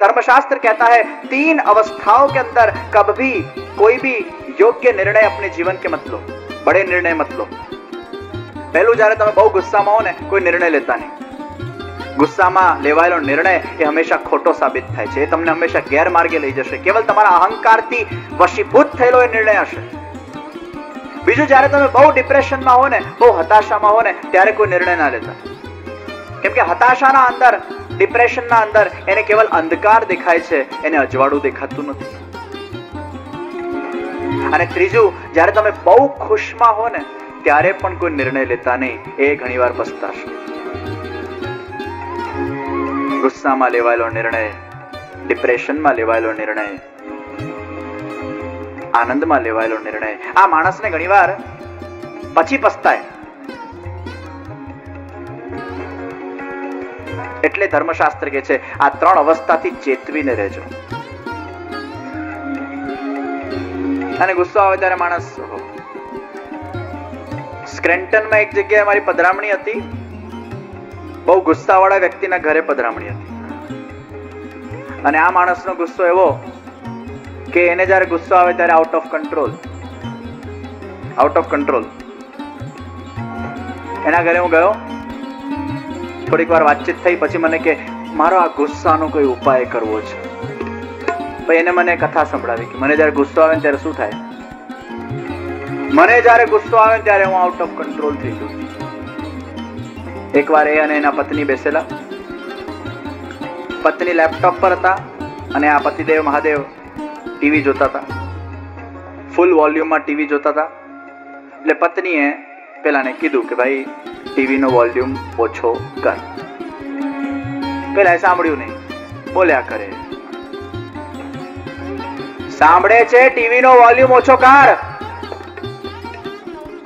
धर्मशास्त्र कहता है 3 अवस्थाओं के अंदर कभी भी कोई भी योग्य निर्णय अपने जीवन के मत लो, बड़े निर्णय मत लो। पहलू जયારે તમે બહુ ગુસ્સામાં હો ને કોઈ નિર્ણય લેતા નહીં। ગુસ્સામાં લેવાયેલો નિર્ણય એ હંમેશા ખોટો સાબિત થાય છે, એ તમને હંમેશા ગેરમાર્ગે લઈ જશે। કેવલ તમારા અહંકારથી વશીભૂત થયેલો એ નિર્ણય હશે। બીજું જયારે તમે બહુ ડિપ્રેશનમાં હો ને, બહુ હતાશામાં હો ને, ત્યારે કોઈ નિર્ણય ના લેતા, કેમ કે હતાશાના અંદર, ડિપ્રેશનના અંદર એને કેવલ અંધકાર દેખાય છે, એને અજવાળું દેખાતું નથી। અને ત્રીજું, જ્યારે તમે બહુ ખુશમાં હો ને ત્યારે પણ કોઈ નિર્ણય લેતા નહીં, એ ઘણીવાર પસ્તાશો। ગુસ્સામાં લેવાયેલો નિર્ણય, ડિપ્રેશનમાં લેવાયેલો નિર્ણય, આનંદમાં લેવાયેલો નિર્ણય આ માણસને ઘણીવાર પછી પસ્તાય। એટલે ધર્મશાસ્ત્ર કહે છે આ 3 અવસ્થાથી ચેતવીને રહેજો। અને ગુસ્સો આવે ત્યારે માણસ, સ્ક્રેન્ટનમાં એક જગ્યાએ મારી પધરામણી હતી, બહુ ગુસ્સાવાળા વ્યક્તિના ઘરે પધરામણી હતી, અને આ માણસનો ગુસ્સો એવો કે એને જ્યારે ગુસ્સો આવે ત્યારે આઉટ ઓફ કંટ્રોલ। એના ઘરે હું ગયો, થોડીક વાર વાતચીત થઈ, પછી મને કે મારો આ ગુસ્સાનો કોઈ ઉપાય કરવો છે। પછી એને મને કથા સંભળાવી કે મને જ્યારે ગુસ્સો આવે ત્યારે શું થાય। મને જ્યારે ગુસ્સો આવે ત્યારે હું આઉટ ઓફ કંટ્રોલ થઈ જઉં। એકવાર એ અને એના પત્ની બેસેલા, પત્ની લેપટોપ પર હતા અને આ પતિદેવ મહાદેવ ટીવી જોતા હતા, ફૂલ વોલ્યુમમાં ટીવી જોતા હતા। એટલે પત્નીએ પેલાને કીધું કે ભાઈ ટીવીનો વોલ્યુમ ઓછો કર। પેલા સાંભળ્યું નહીં, બોલ્યા કરે, સાંભળે છે ટીવીનો વોલ્યુમ ઓછો કર।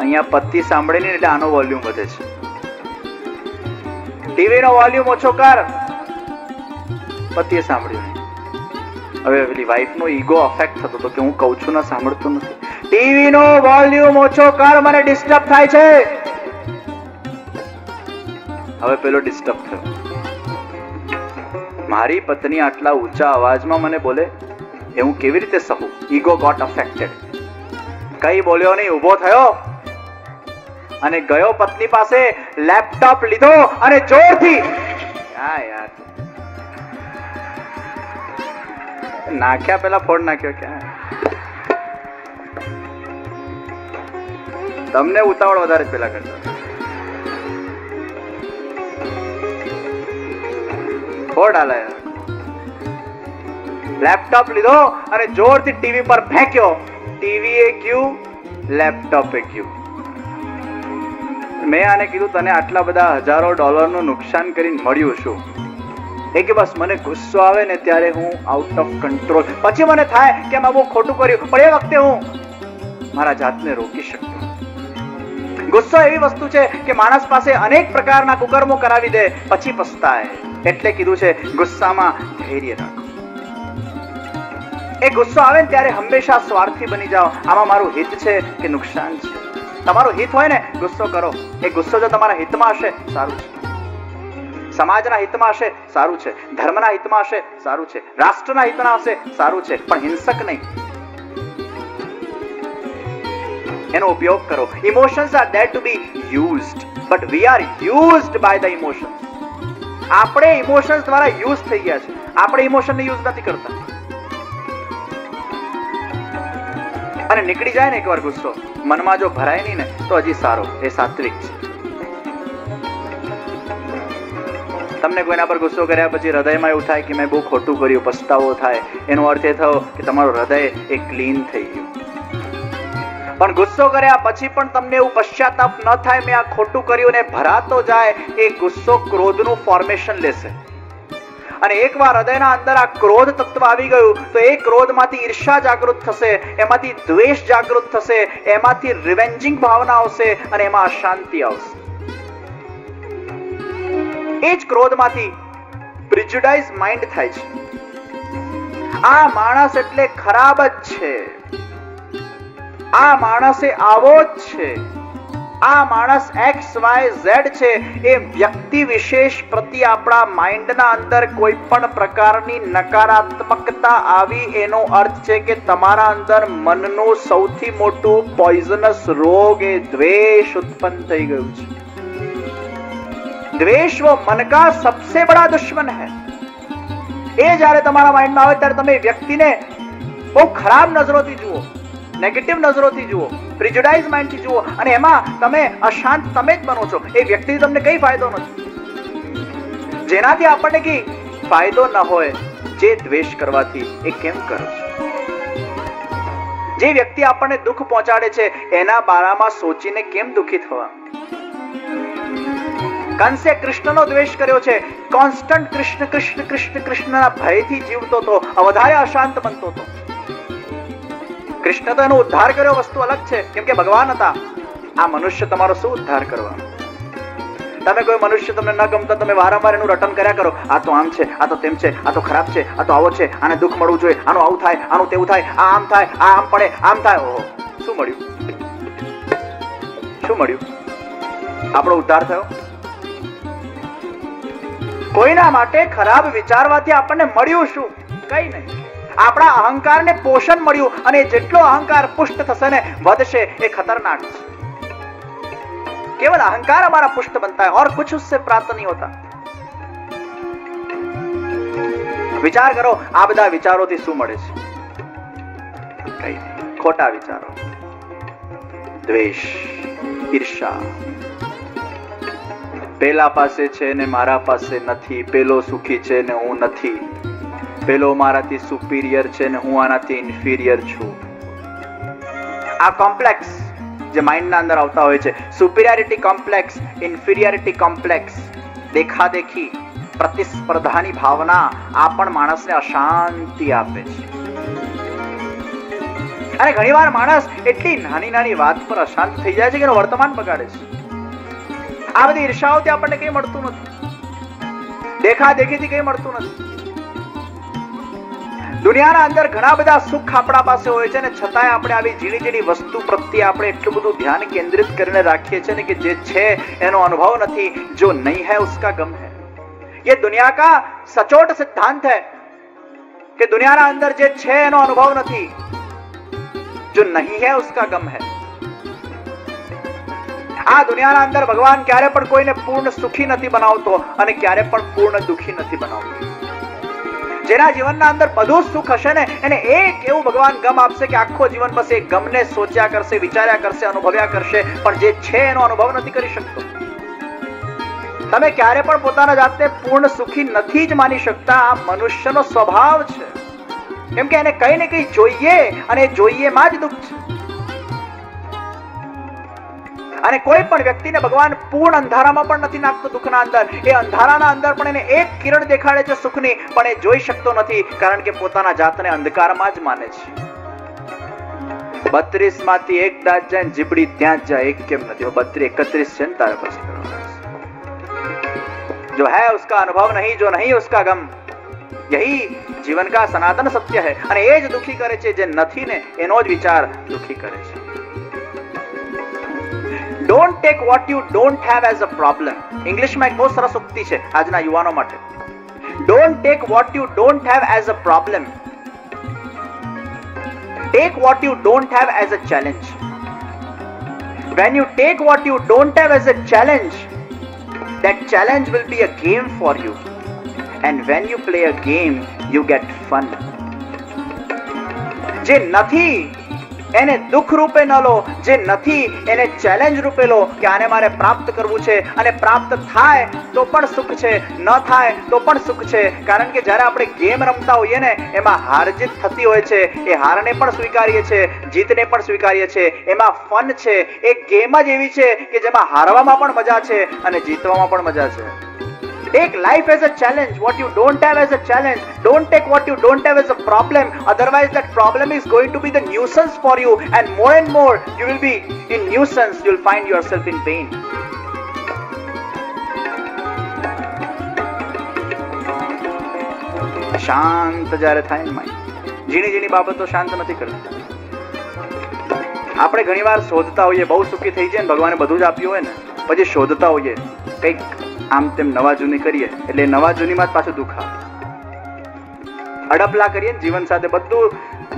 અહીંયા પતિ સાંભળે નહીં એટલે આનો વોલ્યુમ વધે છે। ટીવીનો વોલ્યુમ ઓછો કર, પતિએ સાંભળ્યું નહીં। હવે પેલી વાઈફનો ઈગો અફેક્ટ થતો હતો કે હું કહું છું ને સાંભળતો નથી, ટીવીનો વોલ્યુમ ઓછો કર, મને ડિસ્ટર્બ થાય છે। હવે પેલો ડિસ્ટર્બ થયો, મારી પત્ની આટલા ઊંચા અવાજમાં મને બોલે એ હું કેવી રીતે સહું। ઈગો ગોટ અફેક્ટેડ, કઈ બોલ્યો નહીં, ઊભો થયો અને ગયો પત્ની પાસે, લેપટોપ લીધો અને જોરથી યાર નાખ્યા, પેલા ફોડ નાખ્યો। ક્યાં તમને ઉતાવળ વધારે પેલા કરતા, ફોડ હાલાયા। લેપટોપ લીધો અને જોરથી ટીવી પર ફેંક્યો, ટીવી એ ગયું, લેપટોપ એ ગયું। મેં આને કીધું તને આટલા બધા હજારો ડોલરનું નુકસાન કરીને મળ્યું શું? એ કે બસ મને ગુસ્સો આવે ને ત્યારે હું આઉટ ઓફ કંટ્રોલ, પછી મને થાય કે મેં બહુ ખોટું કર્યું, પણ એ વખતે હું મારા જાતને રોકી શકતો। ગુસ્સો એવી વસ્તુ છે કે માણસ પાસે અનેક પ્રકારના કુકર્મો કરાવી દે, પછી પસ્તાય। એટલે કીધું છે ગુસ્સામાં ધૈર્ય રાખો। એ ગુસ્સો આવે ને ત્યારે હંમેશા સ્વાર્થી બની જાઓ, આમાં મારું હિત છે કે નુકસાન છે। તમારું હિત હોય ને ગુસ્સો કરો, એ ગુસ્સો જો તમારા હિતમાં હશે સારું છે, સમાજના હિતમાં હશે સારું છે, ધર્મના હિતમાં હશે સારું છે, રાષ્ટ્રના હિતમાં હશે સારું છે, પણ હિંસક નહીં। એનો ઉપયોગ કરો। Emotions are there to be used, but we are used by the emotions. આપણે ઇમોશન્સ દ્વારા યુઝ થઈ ગયા છે, આપણે ઇમોશનને યુઝ નથી કરતા। અને નીકળી જાય ને એકવાર ગુસ્સો, મનમાં જો ભરાય નહીં ને તો હજી સારો, એ સાત્વિક છે। તમને કોઈના પર ગુસ્સો કર્યા પછી હૃદયમાં એવું થાય કે મેં બહુ ખોટું કર્યું, પસ્તાવો થાય, એનો અર્થ એ થયો કે તમારું હૃદય એ ક્લીન થઈ ગયું। પણ ગુસ્સો કર્યા પછી પણ તમને એવું પશ્ચાતાપ ન થાય મેં આ ખોટું કર્યું ને ભરાતો જાય, એ ગુસ્સો ક્રોધનું ફોર્મેશન લેશે। અને એકવાર હૃદયના અંદર આ ક્રોધ તત્વ આવી ગયું તો એ ક્રોધમાંથી ઈર્ષા જાગૃત થશે, એમાંથી દ્વેષ જાગૃત થશે, એમાંથી રિવેન્જિંગ ભાવના આવશે અને એમાં અશાંતિ આવશે। એ જ ક્રોધમાંથી પ્રિજુડાઇઝ માઇન્ડ થાય છે। આ માણસ એટલે ખરાબ જ છે, આ માણસે આવો જ છે, આ માણસ XYZ છે એ વ્યક્તિ વિશેષ પ્રતિ આપણા માઇન્ડના અંદર કોઈ પણ પ્રકારની નકારાત્મકતા આવી એનો અર્થ છે કે તમારા અંદર મનનું સૌથી મોટું પોઈઝનસ રોગ એ દ્વેષ ઉત્પન્ન થઈ ગયું છે. દ્વેષ वो मन का सबसे बड़ा दुश्मन है. એ જ્યારે તમારા માઇન્ડમાં આવે ત્યારે તમે વ્યક્તિને બહુ ખરાબ નજરોથી જુઓ, નેગેટિવ નજરોથી જુઓ, પ્રિજુડાઇઝ માઇન્ડથી જુઓ અને એમાં તમે અશાંત તમે જ બનો છો. એ વ્યક્તિથી તમને કઈ ફાયદો નથી. જેનાથી આપણને કઈ ફાયદો ન હોય જે દ્વેષ કરવાથી એ કેમ કરો છો? જે વ્યક્તિ આપણને દુઃખ પહોંચાડે છે એના બારામાં સોચીને કેમ દુઃખી થવા? કંસે કૃષ્ણનો દ્વેષ કર્યો છે, કોન્સ્ટન્ટ કૃષ્ણ કૃષ્ણ કૃષ્ણ કૃષ્ણના ભયથી જીવતો હતો, વધારે અશાંત બનતો હતો. કૃષ્ણ તો એનો ઉદ્ધાર કર્યો વસ્તુ અલગ છે, કેમ કે ભગવાન હતા. આ મનુષ્ય તમારો શું ઉદ્ધાર કરવા? તમે કોઈ મનુષ્ય તમને ન ગમતા તમે વારંવાર એનું રટન કર્યા કરો, આ તો આમ છે, આ તો તેમ છે, આ તો ખરાબ છે, આ તો આવો છે, આને દુઃખ મળવું જોઈએ, આનું આવું થાય, આનું તેવું થાય, આ આમ થાય, આ આમ પડે, આમ થાય. ઓહો, શું મળ્યું? શું મળ્યું? આપણો ઉદ્ધાર થયો? કોઈના માટે ખરાબ વિચારવાથી આપણને મળ્યું શું? કઈ નહીં. આપણા અહંકારને પોષણ મળ્યું અને જેટલો અહંકાર પુષ્ટ થશે ને વધશે એ ખતરનાક છે. केवल अहंकार हमारा पुष्ट बनता है और कुछ उससे प्राप्त नहीं होता. विचार करो आ બધા વિચારોથી શું મળે છે? કઈ નહીં, ખોટા વિચારો, દ્વેષ, ઈર્ષા. પેલા પાસે છે ને મારા પાસે નથી, પેલો સુખી છે ને હું નથી, પેલો મારાથી સુપીરિયર છે ને હું આનાથી ઇન્ફિરિયર છું. આ કોમ્પ્લેક્સ જે માઇન્ડના અંદર આવતા હોય છે, સુપિરિયરિટી કોમ્પ્લેક્સ, ઇન્ફિરિયરિટી કોમ્પ્લેક્સ, દેખાદેખી, પ્રતિસ્પર્ધાની ભાવના આ પણ માણસને અશાંતિ આપે છે. અને ઘણીવાર માણસ એટલી નાની નાની વાત પર અશાંત થઈ જાય છે કે એનું વર્તમાન બગાડે છે. આ બધી ઈર્ષાઓથી આપણને કંઈ મળતું નથી, દેખાદેખીથી કંઈ મળતું નથી. દુનિયાના અંદર ઘણા બધા સુખ આપણા પાસે હોય છે ને છતાંય આપણે આવી ઝીણી ઝીણી વસ્તુ પ્રત્યે આપણે એટલું બધું ધ્યાન કેન્દ્રિત કરીને રાખીએ છીએ ને કે જે છે એનો અનુભવ નથી. જો નહીં है उसका गम है. ये दुनिया का सचोट सिद्धांत है कि दुनियाના અંદર જે છે એનો અનુભવ નથી, जो नहीं है उसका गम है. આ દુનિયાના અંદર ભગવાન ક્યારે પણ કોઈને પૂર્ણ સુખી નથી બનાવતો અને ક્યારે પણ પૂર્ણ દુઃખી નથી બનાવતો. જેના જીવનના અંદર બધું સુખ હશે ને એને એક એવું ભગવાન ગમ આપશે કે આખો જીવન બસ એ ગમને સોચ્યા કરશે, વિચાર્યા કરશે, અનુભવ્યા કરશે, પણ જે છે એનો અનુભવ નથી કરી શકતો. તમે ક્યારે પણ પોતાના જાતને પૂર્ણ સુખી નથી જ માની શકતા. આ મનુષ્યનો સ્વભાવ છે, કેમ કે એને કઈ ને કઈ જોઈએ અને જોઈએમાં જ દુઃખ છે. અને કોઈ પણ વ્યક્તિને ભગવાન પૂર્ણ અંધારામાં પણ નથી નાખતો દુઃખના અંદર. એ અંધારાના અંદર પણ એને એક કિરણ દેખાડે છે સુખની, પણ એ જોઈ શકતો નથી કારણ કે પોતાના જાતને અંધકારમાં જ માને છે. 32 માંથી એક દાંત જાય જીબડી ત્યાં જ જાય, એક કેમ નથી? 32 31 છે ને તારે પાસે કરવાના. जो है उसका अनुभव नहीं, जो नहीं उसका गम. यही जीवन का सनातन सत्य है. અને એ જ દુઃખી કરે છે, જે નથી ને એનો જ વિચાર દુઃખી કરે છે. Don't take what you don't have as a problem. ઇંગ્લિશમાં એક બહુ સરસ ઉક્તિ છે આજના યુવાનો માટે. Don't take what you don't have as a problem. Take what you don't have as a challenge. When you take what you don't have as a challenge, that challenge will be a game for you. And when you play a game, you get fun. જે નથી એને દુઃખ રૂપે ન લો, જે નથી એને challenge રૂપે લો કે આને મારે પ્રાપ્ત કરવું છે, અને પ્રાપ્ત થાય તો પણ સુખ છે, ન થાય તો પણ સુખ છે. કારણ કે જ્યારે આપણે ગેમ રમતા હોઈએ ને એમાં હાર જીત થતી હોય છે. એ હારને પણ સ્વીકારીએ છીએ, જીતને પણ સ્વીકારીએ છીએ. એમાં ફન છે. એક ગેમ જ એવી છે કે જેમાં હારવામાં પણ મજા છે અને જીતવામાં પણ મજા છે. Take life as a challenge. What you don't have as a challenge. Don't take what you don't have as a problem. Otherwise that problem is going to be the nuisance for you, and more you will be in nuisance. You will find yourself in pain. શાંત જ્યારે થાય ને mind, ઝીણી ઝીણી બાબતો શાંત નથી કરતી. આપણે ઘણીવાર શોધતા હોઈએ, બહુ સુખી થઈ જાય ને ભગવાને બધું જ આપ્યું હોય ને, પછી શોધતા હોઈએ કંઈક આમ તેમ નવા જૂની કરીએ એટલે નવા જૂનીમાં જ પાછું દુઃખ આવે. અડપલા કરીએ ને જીવન સાથે, બધું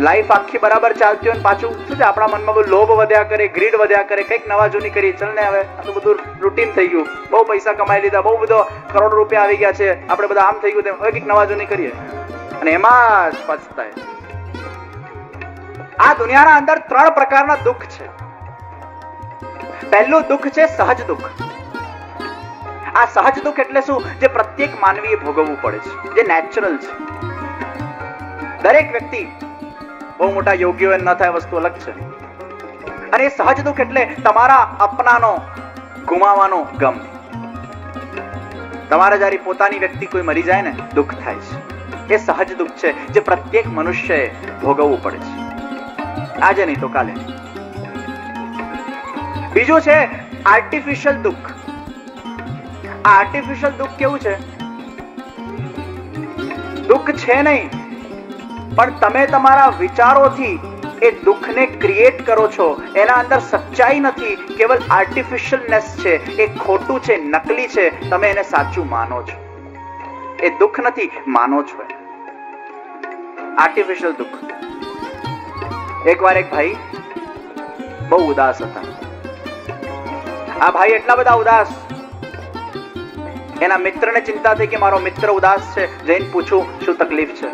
લાઈફ આખી બરાબર ચાલતી હોય ને પાછું શું છે આપણા મનમાં બધું લોભ વધ્યા કરે, ગ્રીડ વધ્યા કરે, કંઈક નવા જૂની કરીએ, ચલ ને હવે આ તો બધું રૂટીન થઈ ગયું, બહુ પૈસા કમાઈ લીધા, બહુ બધો કરોડ રૂપિયા આવી ગયા છે, આપણે બધા આમ થઈ ગયું તેમ, હવે કંઈક નવા જૂની કરીએ અને એમાં જ પછતાય. આ દુનિયાના અંદર 3 પ્રકારના દુઃખ છે. પહેલું દુઃખ છે સહજ દુઃખ. આ સહજ દુઃખ એટલે શું? જે પ્રત્યેક માનવીએ ભોગવવું પડે છે, જે નેચરલ છે. દરેક વ્યક્તિ, બહુ મોટા યોગીઓ ન થાય વસ્તુ અલગ છે. અને એ સહજ દુઃખ એટલે તમારા અપનાનો ગુમાવાનો ગમ. તમારા જ્યારે પોતાની વ્યક્તિ કોઈ મરી જાય ને દુઃખ થાય છે. એ સહજ દુઃખ છે જે પ્રત્યેક મનુષ્યએ ભોગવવું પડે છે, આજે નહીં તો કાલે. બીજું છે આર્ટિફિશિયલ દુઃખ. આ આર્ટિફિશિયલ દુઃખ કેવું છે? દુઃખ છે નહીં, પણ તમે તમારા વિચારોથી એ દુઃખને ક્રિએટ કરો છો. એના અંદર સચ્ચાઈ નથી, કેવલ આર્ટિફિશિયલનેસ છે. એ ખોટું છે, નકલી છે, તમે એને સાચું માનો છો. એ દુઃખ નથી, માનો છો. આર્ટિફિશિયલ દુઃખ. એકવાર એક ભાઈ બહુ ઉદાસ હતા. આ ભાઈ એટલા બધા ઉદાસ, એના મિત્રને ચિંતા થઈ કે મારો મિત્ર ઉદાસ છે, જઈને પૂછું શું તકલીફ છે.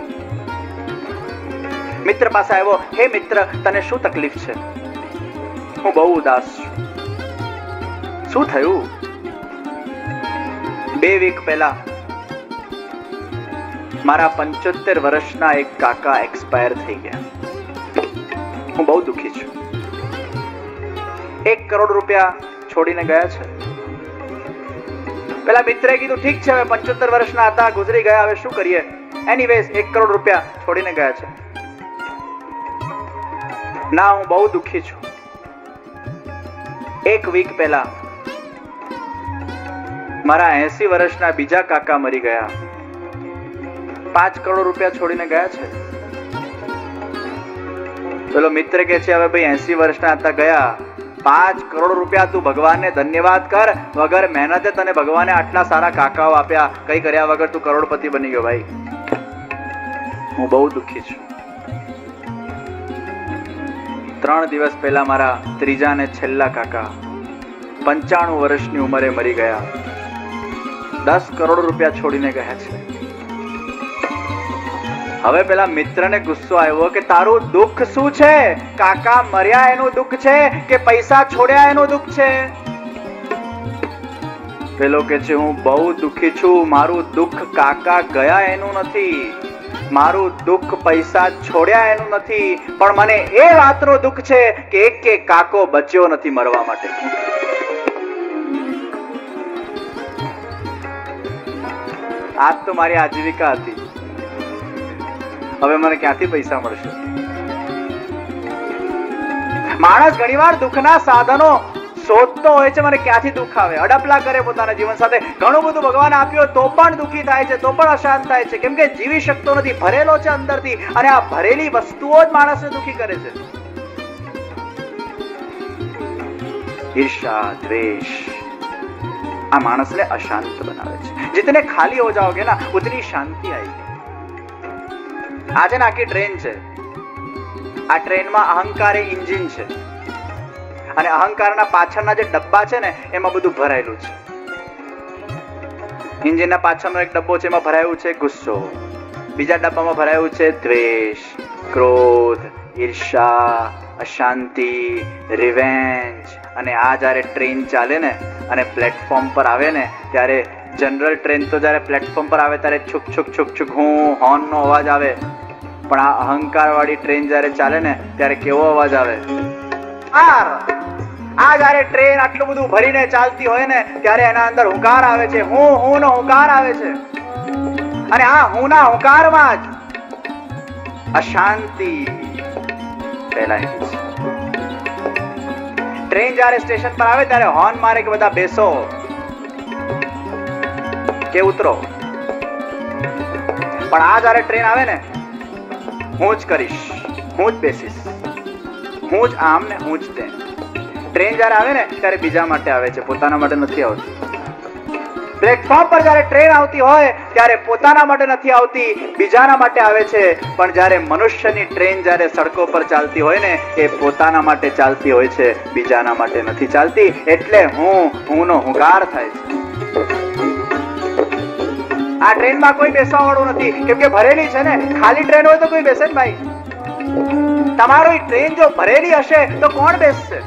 મિત્ર પાસે આવ્યો, હે મિત્ર, તને શું તકલીફ છે? હું બહુ ઉદાસ છું. શું થયું? 2 વીક પહેલા મારા 75 વર્ષના એક કાકા એક્સપાયર થઈ ગયા. હું બહુ દુઃખી છું. 1 કરોડ રૂપિયા છોડીને ગયા છે. પેલા મિત્રે કીધું ઠીક છે, હવે 75 વર્ષના હતા, ગુજરી ગયા, હવે શું કરીએ. એનીવેઝ 1 કરોડ રૂપિયા છોડીને ગયા છે. ના, હું બહુ દુઃખી છું. 1 વીક પહેલા મારા 80 વર્ષના બીજા કાકા મરી ગયા. 5 કરોડ રૂપિયા છોડીને ગયા છે. પેલો મિત્ર કે છે, હવે ભાઈ 80 વર્ષના હતા, ગયા, 5 કરોડ રૂપિયા તું ભગવાનને ધન્યવાદ કર. વગર મહેનતે તને ભગવાને આટલા સારા કાકાઓ આપ્યા, કઈ કર્યા વગર તું કરોડપતિ બની ગયો. ભાઈ, હું બહુ દુઃખી છું. 3 દિવસ પહેલા મારા ત્રીજા અને છેલ્લા કાકા 95 વર્ષની ઉંમરે મરી ગયા. 10 કરોડ રૂપિયા છોડીને ગયા છે. હવે પેલા મિત્રને ગુસ્સો આવ્યો કે તારું દુઃખ શું છે? કાકા મર્યા એનું દુઃખ છે કે પૈસા છોડ્યા એનું દુઃખ છે? પેલો કે છે, હું બહુ દુઃખી છું. મારું દુઃખ કાકા ગયા એનું નથી, મારું દુઃખ પૈસા છોડ્યા એનું નથી, પણ મને એ વાતનું દુઃખ છે કે એક કાકો બચ્યો નથી મરવા માટે. આજ તો મારી આજીવિકા હતી, હવે મને ક્યાંથી પૈસા મળશે? માણસ ઘણીવાર દુઃખના સાધનો શોધતો હોય છે. મને ક્યાંથી દુઃખ આવે, અડપલા કરે પોતાના જીવન સાથે. ઘણું બધું ભગવાન આપ્યું તો પણ દુઃખી થાય છે, તો પણ અશાંત થાય છે, કેમ કે જીવી શકતો નથી, ભરેલો છે અંદરથી. અને આ ભરેલી વસ્તુઓ જ માણસને દુઃખી કરે છે. ઈર્ષા, દ્વેષ આ માણસને અશાંત બનાવે છે. जितने खाली हो जाओगे ना उतनी शांति आएगी. આજે આખી ટ્રેન છે, આ ટ્રેનમાં અહંકાર એ એન્જિન છે, અને અહંકારના પાછળના જે ડબ્બા છે ને એમાં બધું ભરાયેલું છે. એન્જિનના પાછળનો એક ડબ્બો છે, એમાં ભરાયું છે ગુસ્સો. બીજા ડબ્બામાં ભરાયું છે દ્વેષ, ક્રોધ, ઈર્ષા, અશાંતિ, રિવેન્જ. અને આ જ્યારે ટ્રેન ચાલે ને અને પ્લેટફોર્મ પર આવે ને ત્યારે જનરલ ટ્રેન તો જ્યારે પ્લેટફોર્મ પર આવે ત્યારે છુક છુક છુક છુક હું હોર્નનો અવાજ આવે, પણ આ અહંકાર વાળી ટ્રેન જ્યારે ચાલે ને ત્યારે કેવો અવાજ આવે? આ જ્યારે ટ્રેન આટલું બધું ભરીને ચાલતી હોય ને ત્યારે એના અંદર હુંકાર આવે છે, હું નો હુંકાર આવે છે. અને આ હું ના હુંકારમાં જ અશાંતિ ફેલાય છે. ટ્રેન જ્યારે સ્ટેશન પર આવે ત્યારે હોર્ન મારે કે બધા બેસો કે ઉતરો, પણ આ જ્યારે ટ્રેન આવે ને હું જ કરીશ, હું જ બેસીશ, હું જ આમ ને હું જ તેમ. ટ્રેન જ્યારે આવે ને ત્યારે બીજા માટે આવે છે, પોતાના માટે નથી આવતી. પ્લેટફોર્મ પર જ્યારે ટ્રેન આવતી હોય ત્યારે પોતાના માટે નથી આવતી, બીજાના માટે આવે છે. પણ જ્યારે મનુષ્યની ટ્રેન જ્યારે સડકો પર ચાલતી હોય ને એ પોતાના માટે ચાલતી હોય છે, બીજાના માટે નથી ચાલતી. એટલે હુંનો હુંકાર થાય છે. આ ટ્રેનમાં કોઈ બેસવા વાળું નથી, કેમ કે ભરેલી છે ને. ખાલી ટ્રેન હોય તો કોઈ બેસે ને ભાઈ. તમારી ટ્રેન જો ભરેલી હશે તો કોણ બેસશે?